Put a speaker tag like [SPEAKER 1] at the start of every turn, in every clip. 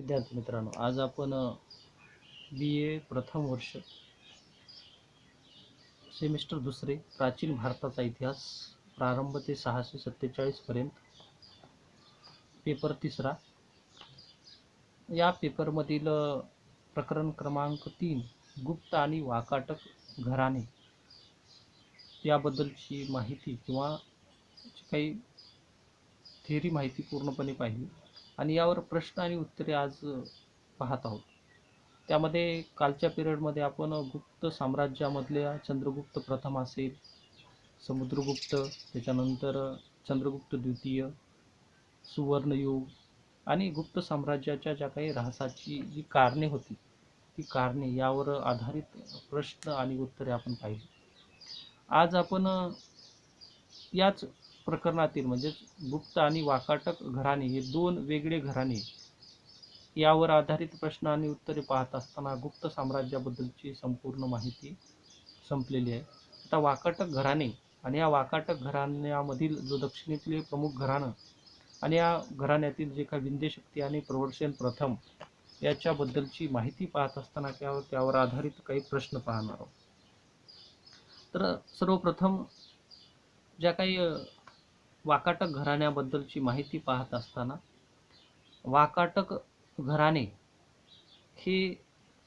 [SPEAKER 1] विद्यार्थी मित्रांनो, आज आपण BA प्रथम वर्ष सेमिस्टर दुसरे प्राचीन भारताचा इतिहास प्रारंभ ते 647 पर्यंत पेपर तिसरा या पेपरमधील प्रकरण क्रमांक 3 गुप्त आणि वाकाटक घराणे याबद्दलची माहिती किंवा जी काही थेरी माहिती पूर्णपणे पाहिली आणि यावर प्रश्न आणि उत्तरे आज पाहत आहोत. त्यामध्ये कालच्या पिरियडमध्ये आपण गुप्त साम्राज्यामधल्या चंद्रगुप्त प्रथम असेल, समुद्रगुप्त, त्याच्यानंतर चंद्रगुप्त द्वितीय, सुवर्णयुग आणि गुप्त साम्राज्याच्या ज्या काही ऱ्हासाची जी कारणे होती ती कारणे यावर आधारित प्रश्न आणि उत्तरे आपण पाहिली. आज आपण याच प्रकरणातील म्हणजेच गुप्त आणि वाकाटक घराणे हे दोन वेगळे घराणे यावर आधारित प्रश्न आणि उत्तरे पाहत असताना गुप्त साम्राज्याबद्दलची संपूर्ण माहिती संपलेली आहे. आता वाकाटक घराणे आणि या वाकाटक घराण्यामधील जो दक्षिणेतील प्रमुख घराणं आणि या घराण्यातील जे काही विंध्यशक्ती आणि प्रवरसेन प्रथम याच्याबद्दलची माहिती पाहत असताना त्यावर आधारित काही प्रश्न पाहणार आहोत. तर सर्वप्रथम ज्या काही वाकाटक घराण्याबद्दलची माहिती पाहत असताना वाकाटक घराणे हे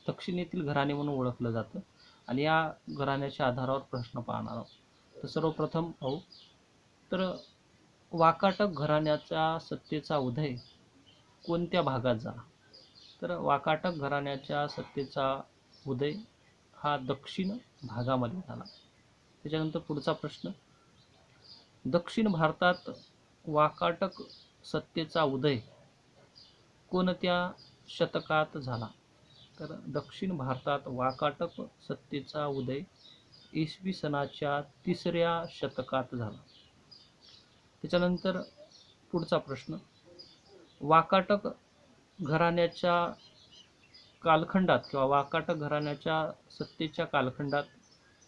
[SPEAKER 1] दक्षिणेतील घराणे म्हणून ओळखलं जातं आणि या घराण्याच्या आधारावर प्रश्न पाहणार आहोत. तर सर्वप्रथम पाहू तर वाकाटक घराण्याचा सत्तेचा उदय कोणत्या भागात झाला? तर वाकाटक घराण्याच्या सत्तेचा उदय हा दक्षिण भागामध्ये झाला. त्याच्यानंतर पुढचा प्रश्न, दक्षिण भारतात वाकाटक सत्तेचा उदय कोणत्या शतकात झाला? तर दक्षिण भारतात वाकाटक सत्तेचा उदय इसवी सनाच्या 3ऱ्या शतकात झाला. त्याच्यानंतर पुढचा प्रश्न, वाकाटक घराण्याच्या कालखंडात किंवा वाकाटक घराण्याच्या सत्तेच्या कालखंडात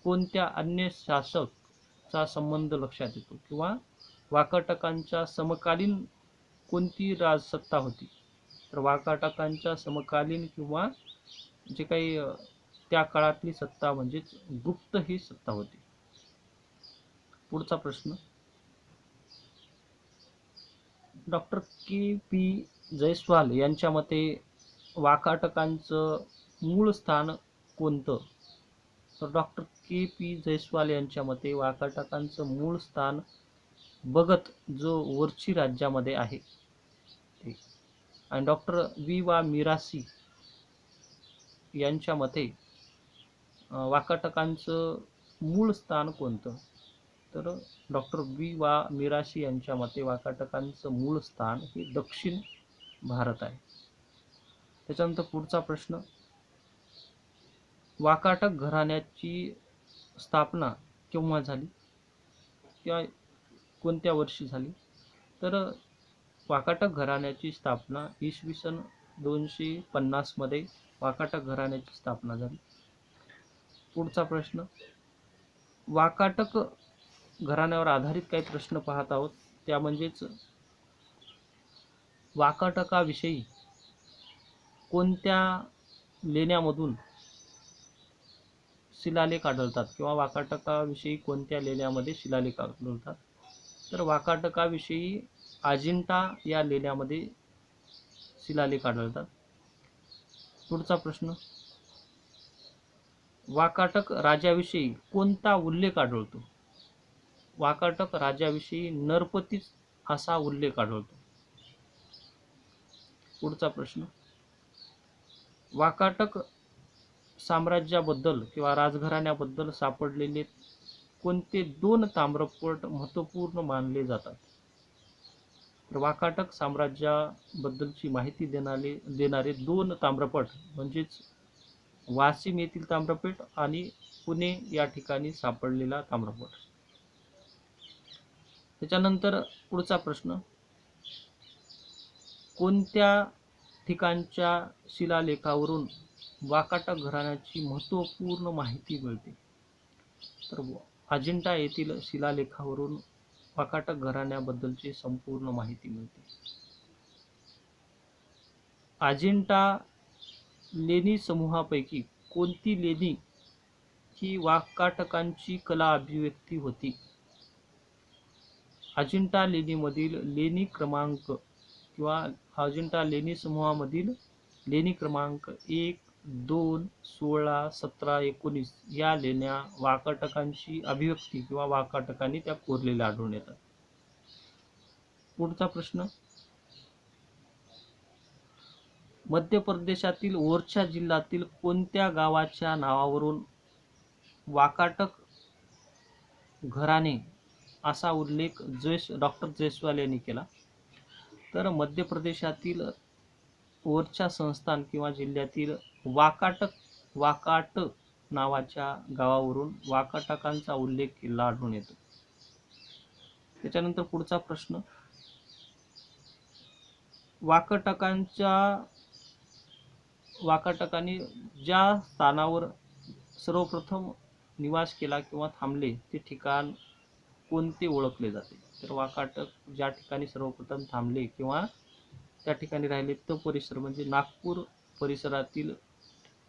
[SPEAKER 1] कोणत्या अन्य शासकचा संबंध लक्षात येतो किंवा वाकाटकांच्या समकालीन कोणती राजसत्ता होती? तर वाकाटकांच्या समकालीन किंवा जे काही त्या काळातली सत्ता म्हणजेच गुप्त ही सत्ता होती. पुढचा प्रश्न, डॉक्टर के.पी. जयस्वाल यांच्या मते वाकाटकांचं मूळ स्थान कोणतं? तर डॉक्टर के.पी. जयस्वाल यांच्या मते वाकाटकांचं मूळ स्थान बगत जो वरची राज्यामध्ये आहे ते. आणि डॉक्टर वी.वा. मिरासी यांच्या मते वाकाटकांचं मूळ स्थान कोणतं? तर डॉक्टर वी.वा. मिरासी यांच्या मते वाकाटकांचं मूळ स्थान हे दक्षिण भारत आहे. त्याच्यानंतर पुढचा प्रश्न, वाकाटक घराण्याची स्थापना केव्हा झाली किंवा कोणत्या वर्षी झाली? तर वाकाटक घराण्याची स्थापना इसवी सन 250 मध्ये वाकाटक घराण्याची स्थापना झाली. पुढचा प्रश्न, वाकाटक घराण्यावर आधारित काही प्रश्न पाहत आहोत. त्या म्हणजेच वाकाटकाविषयी कोणत्या लेण्यामधून शिलालेख आढळतात किंवा वाकाटकाविषयी कोणत्या लेण्यामध्ये शिलालेख आढळतात? तर वाकाटकाविषयी अजिंठा या लेण्यामध्ये शिलालेख आढळतात. पुढचा प्रश्न, वाकाटक राजाविषयी कोणता उल्लेख आढळतो? वाकाटक राजाविषयी नरपतीच असा उल्लेख आढळतो. पुढचा प्रश्न, वाकाटक साम्राज्याबद्दल किंवा राजघराण्याबद्दल सापडलेले कोणते दोन ताम्रपट महत्त्वपूर्ण मानले जातात? तर वाकाटक साम्राज्याबद्दलची माहिती देणारे दोन ताम्रपट म्हणजेच वाशिम येथील ताम्रपट आणि पुणे या ठिकाणी सापडलेला ताम्रपट. त्याच्यानंतर पुढचा प्रश्न, कोणत्या ठिकाणच्या शिलालेखावरून वाकाटक घराण्याची महत्त्वपूर्ण माहिती मिळते? तर अजिंठा येथील शिलालेखावरून वाकाटक घराण्याबद्दलची संपूर्ण माहिती मिळते. अजिंठा लेणी समूहापैकी कोणती लेणी ही वाकाटकांची कला अभिव्यक्ती होती? अजिंठा लेणीमधील लेणी क्रमांक किंवा अजिंठा लेणी समूहामधील लेणी क्रमांक 1, 2, 16, 17, 19 या लेण्या वाकाटकांची अभिव्यक्ती किंवा वाकाटकांनी त्या कोरलेल्या आढळून येतात. पुढचा प्रश्न, मध्य प्रदेशातील ओरछा जिल्ह्यातील कोणत्या गावाच्या नावावरून वाकाटक घराणे असा उल्लेख डॉक्टर जयस्वाल यांनी केला? तर मध्य प्रदेशातील ओरछा संस्थान किंवा जिल्ह्यातील वाकाट नावाच्या गावावरून वाकाटकांचा उल्लेख केलेला आढळून येतो. त्याच्यानंतर पुढचा प्रश्न, वाकाटकांनी ज्या स्थानावर सर्वप्रथम निवास केला किंवा थांबले ते ठिकाण कोणते ओळखले जाते? तर वाकाटक ज्या ठिकाणी सर्वप्रथम थांबले किंवा त्या ठिकाणी राहिले तो परिसर म्हणजे नागपूर परिसरातील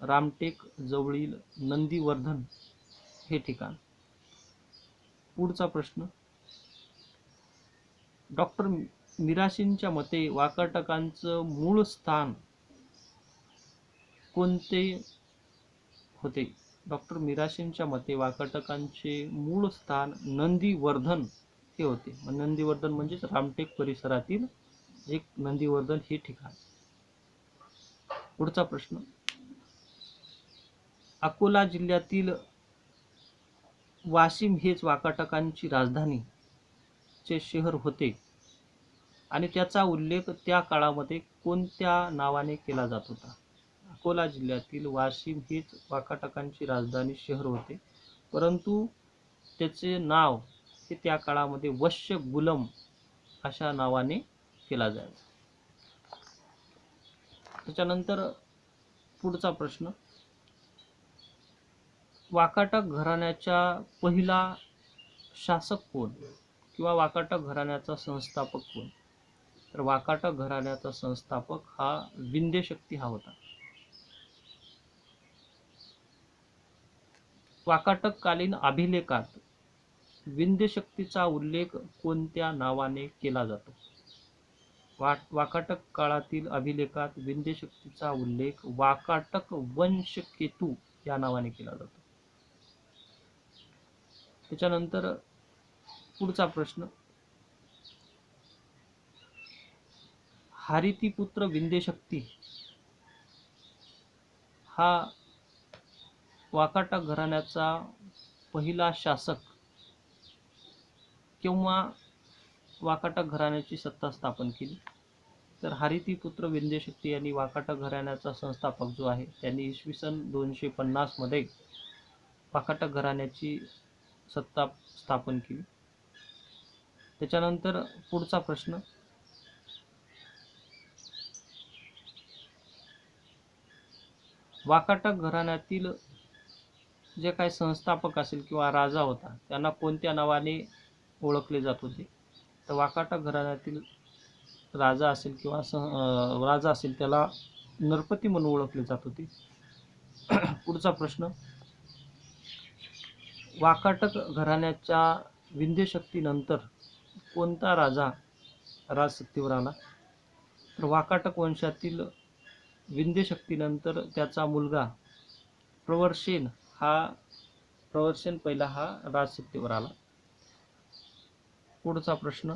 [SPEAKER 1] रामटेक जवळील नंदीवर्धन हे ठिकाण. पुढचा प्रश्न, डॉक्टर मिराशींच्या मते वाकाटकांचं मूळ स्थान कोणते होते? डॉक्टर मिराशींच्या मते वाकाटकांचे मूळ स्थान नंदीवर्धन हे होते. नंदीवर्धन म्हणजेच रामटेक परिसरातील एक नंदीवर्धन हे ठिकाण. पुढचा प्रश्न, अकोला जिल्ह्यातील वाशिम हेच वाकाटकांची राजधानी चे शहर होते आणि त्याचा उल्लेख त्या काळामध्ये कोणत्या नावाने केला जात होता? अकोला जिल्ह्यातील वाशिम हेच वाकाटकांची राजधानी शहर होते, परंतु त्याचे नाव हे त्या काळामध्ये वश्य गुलम अशा नावाने केला जायचा. त्याच्यानंतर पुढचा प्रश्न, वाकाटक घराण्याचा पहिला शासक कोण किंवा वाकाटक घराण्याचा संस्थापक कोण? तर वाकाटक घराण्याचा संस्थापक हा विंध्यशक्ती हा होता. वाकाटककालीन अभिलेखात विंध्यशक्तीचा उल्लेख कोणत्या नावाने केला जातो? वाकाटक काळातील अभिलेखात विंध्यशक्तीचा उल्लेख वाकाटक वंशकेतू या नावाने केला जातो. त्याच्यानंतर पुढचा प्रश्न, हारितीपुत्र विंध्यशक्ती हा वाकाटक घराण्याचा पहिला शासक किंवा वाकाटक घराण्याची सत्ता स्थापन केली? तर हारितीपुत्र विंध्यशक्ती यांनी वाकाटक घराण्याचा संस्थापक जो आहे त्यांनी इसवी सन 250 मध्ये वाकाटक घराण्याची सत्ता स्थापन केली. त्याच्यानंतर पुढचा प्रश्न, वाकाटक घराण्यातील जे काही संस्थापक असेल किंवा राजा होता त्यांना कोणत्या नावाने ओळखले जात होते? तर वाकाटक घराण्यातील राजा असेल किंवा राजा असेल त्याला नरपती म्हणून ओळखले जात होते. पुढचा प्रश्न, वाकाटक घराण्याच्या विंध्यशक्तीनंतर कोणता राजा राजसत्तेवर आला? तर वाकाटक वंशातील विंध्यशक्तीनंतर त्याचा मुलगा प्रवरसेन पहिला हा राजसत्तेवर आला. पुढचा प्रश्न,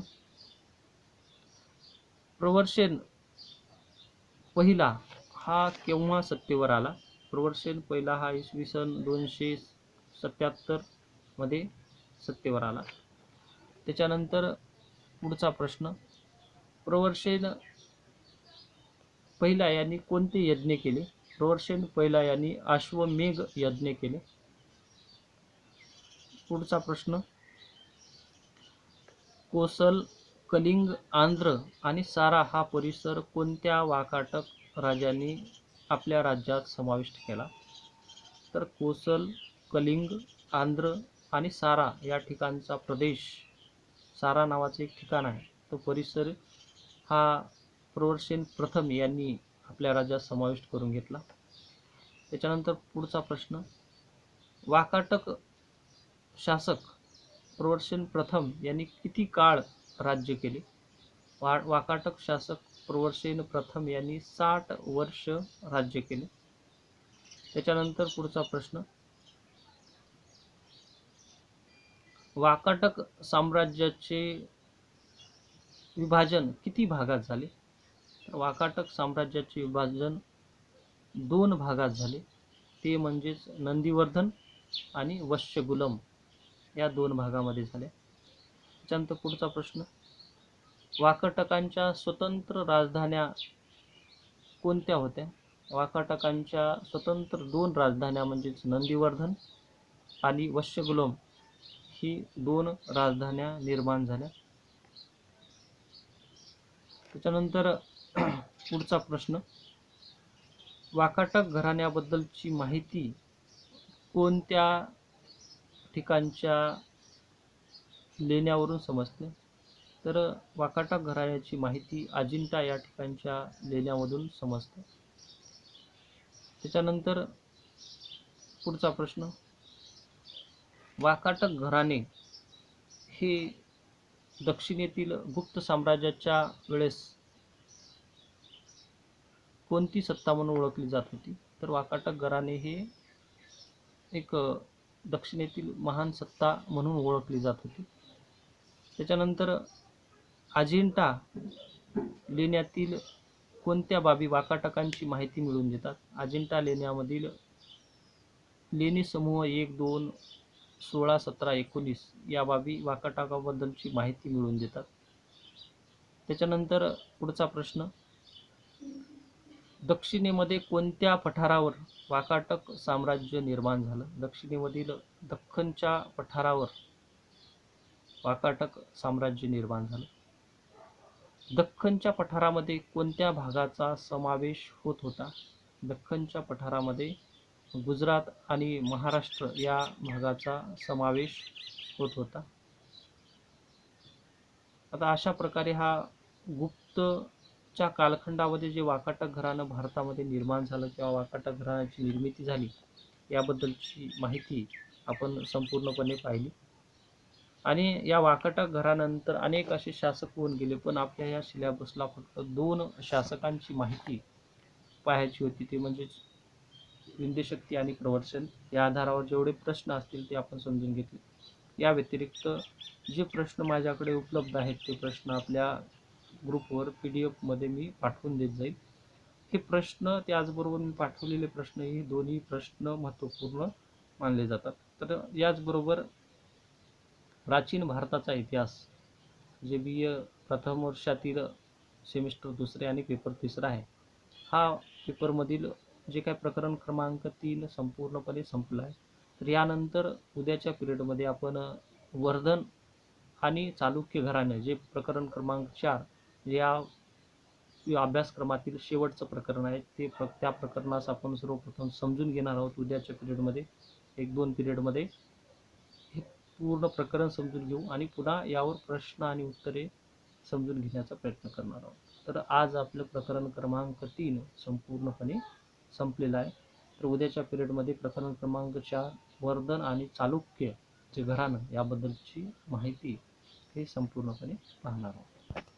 [SPEAKER 1] प्रवरसेन पहिला हा केव्हा सत्तेवर आला? प्रवरसेन पहिला हा इसवी सन 277 मध्ये सत्तेवर आला. त्याच्यानंतर पुढचा प्रश्न, प्रवरसेन पहिला यांनी कोणते यज्ञ केले? प्रवरसेन पहिला यांनी अश्वमेघ यज्ञ केले. पुढचा प्रश्न, कोसल, कलिंग, आंध्र आणि सारा हा परिसर कोणत्या वाकाटक राजांनी आपल्या राज्यात समाविष्ट केला? तर कोसल, कलिंग, आंध्र आणि सारा या ठिकाणचा प्रदेश, सारा नावाचे एक ठिकाण आहे, तो परिसर हा प्रवरसेन प्रथम यांनी आपल्या राज्यात समाविष्ट करून घेतला. त्याच्यानंतर पुढचा प्रश्न, वाकाटक शासक प्रवरसेन प्रथम यांनी किती काळ राज्य केले? वाकाटक शासक प्रवरसेन प्रथम यांनी 60 वर्ष राज्य केले. त्याच्यानंतर पुढचा प्रश्न, वाकाटक साम्राज्याचे विभाजन किती भागात झाले? तर वाकाटक साम्राज्याचे विभाजन 2 भागात झाले, ते म्हणजेच नंदीवर्धन आणि वश्यगुलम या 2 भागामध्ये झाले. त्याच्यानंतर पुढचा प्रश्न, वाकाटकांच्या स्वतंत्र राजधान्या कोणत्या होत्या? वाकाटकांच्या स्वतंत्र 2 राजधान्या म्हणजेच नंदीवर्धन आणि वश्यगुलम ही 2 राजधान्या निर्माण झाल्या. त्याच्यानंतर पुढचा प्रश्न, वाकाटक घराण्याबद्दलची माहिती कोणत्या ठिकाणच्या लेण्यावरून समजते? तर वाकाटक घराण्याची माहिती अजिंठा या ठिकाणच्या लेण्यामधून समजते. त्याच्यानंतर पुढचा प्रश्न, वाकाटक घराणे हे दक्षिणेतील गुप्त साम्राज्याच्या वेळेस कोणती सत्ता म्हणून ओळखली जात होती? तर वाकाटक घराणे हे एक दक्षिणेतील महान सत्ता म्हणून ओळखली जात होती. त्याच्यानंतर अजिंठा लेण्यातील कोणत्या बाबी वाकाटकांची माहिती मिळवून देतात? अजिंठा लेण्यामधील लेणी समूह 1, 2, 16, 17, 19 या बाबी वाकाटकाबद्दलची माहिती मिळवून देतात. त्याच्यानंतर पुढचा प्रश्न, दक्षिणेमध्ये कोणत्या पठारावर वाकाटक साम्राज्य निर्माण झालं? दक्षिणेमधील दख्खनच्या पठारावर वाकाटक साम्राज्य निर्माण झालं. दख्खनच्या पठारामध्ये कोणत्या भागाचा समावेश होत होता? दख्खनच्या पठारामध्ये गुजरात आणि महाराष्ट्र या भागाचा समावेश होत होता. आता अशा प्रकारे हा गुप्तच्या कालखंडामध्ये जे वाकाटक घराणं भारतामध्ये निर्माण झालं किंवा वाकाटक घराण्याची निर्मिती झाली याबद्दलची माहिती आपण संपूर्णपणे पाहिली. आणि या वाकाटक घरानंतर अनेक असे शासक होऊन गेले, पण आपल्या या सिलेबसला फक्त 2 शासकांची माहिती पाहायची होती, ते म्हणजेच विंध्यशक्ती आणि प्रवरसेन. या आधारावर जेवढे प्रश्न असतील ते आपण समजून घेतले. या व्यतिरिक्त जे प्रश्न माझ्याकडे उपलब्ध आहेत ते प्रश्न आपल्या ग्रुपवर PDF मध्ये मी पाठवून देत जाईल. हे प्रश्न त्याचबरोबर मी पाठवलेले प्रश्न हे दोन्ही प्रश्न महत्त्वपूर्ण मानले जातात. तर याचबरोबर प्राचीन भारताचा इतिहास जे BA प्रथम वर्षातील सेमिस्टर 2 आणि पेपर 3 आहे, हा पेपरमधील जे काही प्रकरण क्रमांक 3 संपूर्णपणे संपला आहे. तर यानंतर उद्याच्या पिरियडमध्ये आपण वर्धन आणि चालुक्य घराणे जे प्रकरण क्रमांक 4 या अभ्यासक्रमातील शेवटचं प्रकरण आहे, त्या प्रकरणास आपण सर्वप्रथम समजून घेणार आहोत. उद्याच्या पिरियडमध्ये 1-2 पिरियडमध्ये हे पूर्ण प्रकरण समजून घेऊ आणि पुन्हा यावर प्रश्न आणि उत्तरे समजून घेण्याचा प्रयत्न करणार आहोत. तर आज आपलं प्रकरण क्रमांक 3 संपूर्णपणे संपलेलं आहे. तर उद्याच्या पिरियडमध्ये प्रकरण क्रमांक 4 वर्धन आणि चालुक्य जे घराणं याबद्दलची माहिती हे संपूर्णपणे पाहणार आहोत.